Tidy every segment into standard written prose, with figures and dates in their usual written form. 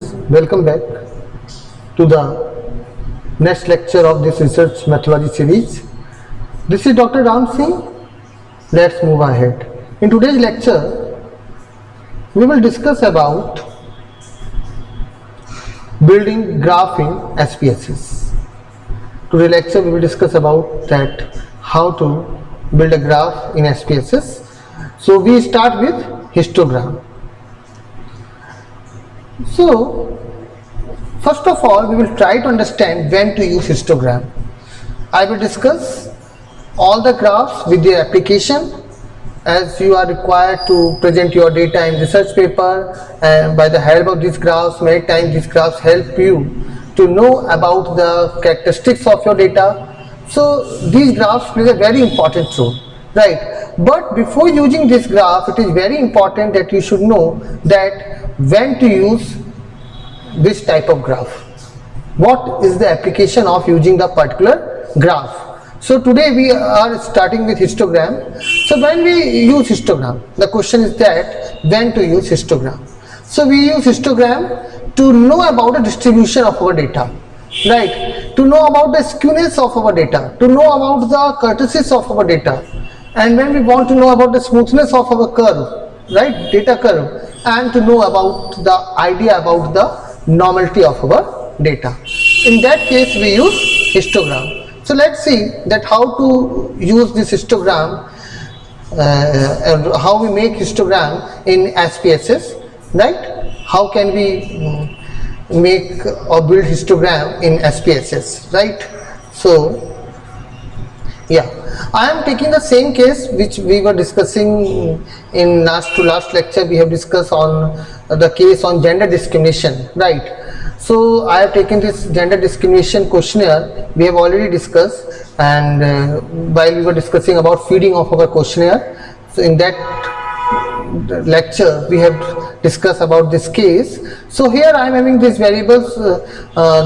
Welcome back to the next lecture of this research methodology series. This is Dr. Ram Singh. Let's move ahead. In today's lecture, we will discuss about building graph in SPSS. Today's lecture we will discuss about that how to build a graph in SPSS. So we start with histogram. So, first of all, we will try to understand when to use histogram. I will discuss all the graphs with their application, as you are required to present your data in research paper, and by the help of these graphs, many times these graphs help you to know about the characteristics of your data. So, these graphs play a very important role, right? But before using this graph, it is very important that you should know that when to use this type of graph. What is the application of using the particular graph? So today we are starting with histogram. So when we use histogram, the question is that when to use histogram. So we use histogram to know about the distribution of our data, right? To know about the skewness of our data, to know about the curtices of our data, and when we want to know about the smoothness of our curve, right, data curve, and to know about the idea about the normality of our data. In that case we use histogram. So let's see that how to use this histogram and how we make histogram in SPSS, right? How can we make or build histogram in SPSS, right? So yeah, I am taking the same case which we were discussing in last lecture. We have discussed on the case on gender discrimination, right? So I have taken this gender discrimination questionnaire we have already discussed, and while we were discussing about feeding of our questionnaire, so in that lecture we have discussed about this case. So here I am having these variables.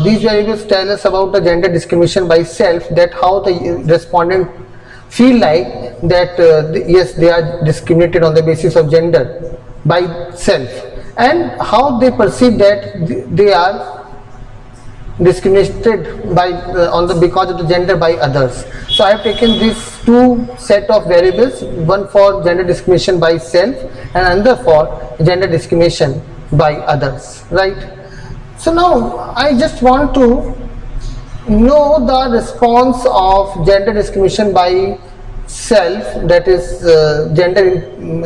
These variables tell us about the gender discrimination by self, that how the respondent feel like that yes, they are discriminated on the basis of gender by self, and how they perceive that they are discriminated by because of the gender by others. So I have taken these two set of variables, one for gender discrimination by self and another for gender discrimination by others, right? So now I just want to know the response of gender discrimination by self, that is gender in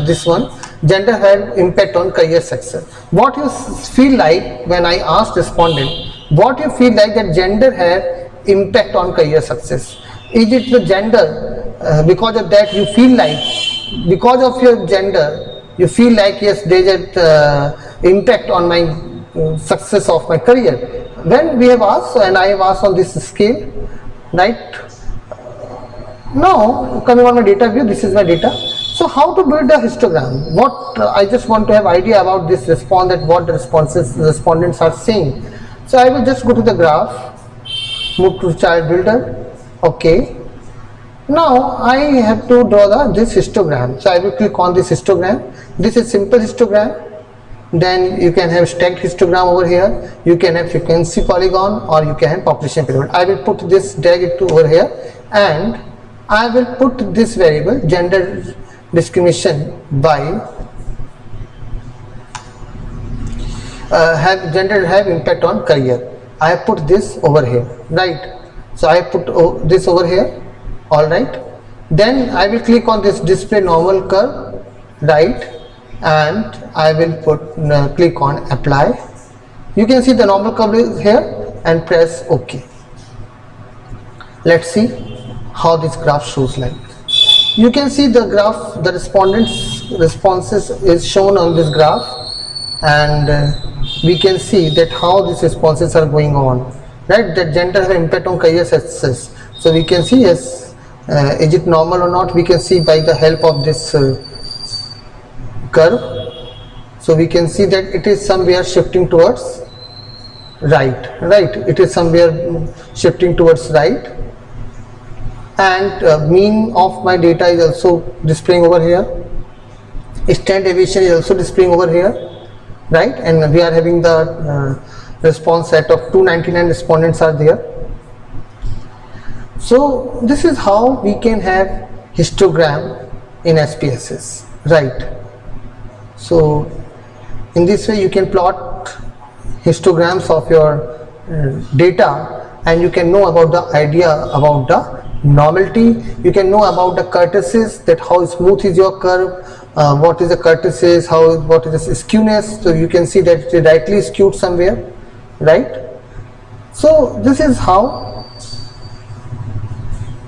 this one, gender have impact on career success. What you feel like when I asked respondent, what you feel like that gender have impact on career success? Is it the gender, because of that you feel like, because of your gender you feel like yes, there is an impact on my success of my career? When we have asked, and I have asked on this scale, right? Now coming on my data view, this is my data. So how to build a histogram? What I just want to have idea about this response, that what the respondents are saying. So I will just go to the graph, move to child builder. Okay. Now I have to draw this histogram. So I will click on this histogram. This is simple histogram. Then you can have stacked histogram over here. You can have frequency polygon, or you can have population pyramid. I will put this, drag it to over here, and I will put this variable gender discrimination by gender have impact on career. I have put this over here, right? So I put this over here, all right. Then I will click on this display normal curve, right, and I will put click on apply. You can see the normal curve is here, and press OK. Let's see how this graph shows like. You can see the graph, the respondents responses is shown on this graph, and we can see that how these responses are going on, right? That gender have impact on career success. So we can see yes, is it normal or not? We can see by the help of this curve. So we can see that it is somewhere shifting towards right, right? It is somewhere shifting towards right, and mean of my data is also displaying over here. Standard deviation is also displaying over here. right? And we are having the response set of 299 respondents are there. So this is how we can have histogram in SPSS, right? So in this way you can plot histograms of your data, and you can know about the idea about the normality. You can know about the kurtosis, that how smooth is your curve, what is the kurtosis, what is the skewness. So you can see that it is rightly skewed somewhere, right? So this is how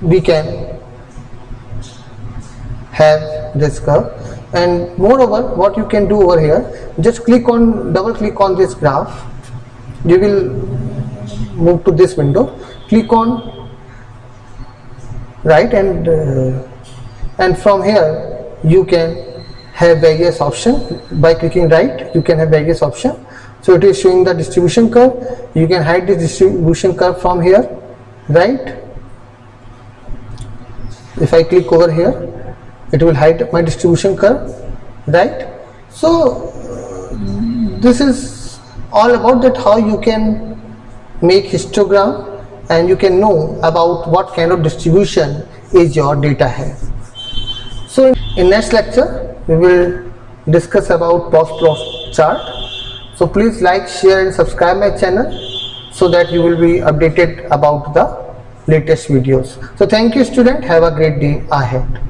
we can have this curve. And moreover, what you can do over here, just double click on this graph. You will move to this window, click on, right, and from here you can have various options. By clicking right, you can have various options. So it is showing the distribution curve. You can hide the distribution curve from here, right? If I click over here, it will hide my distribution curve, right? So this is all about that, how you can make histogram and you can know about what kind of distribution is your data have. So in next lecture we will discuss about post-process chart. So please like, share and subscribe my channel so that you will be updated about the latest videos. So thank you student, have a great day ahead.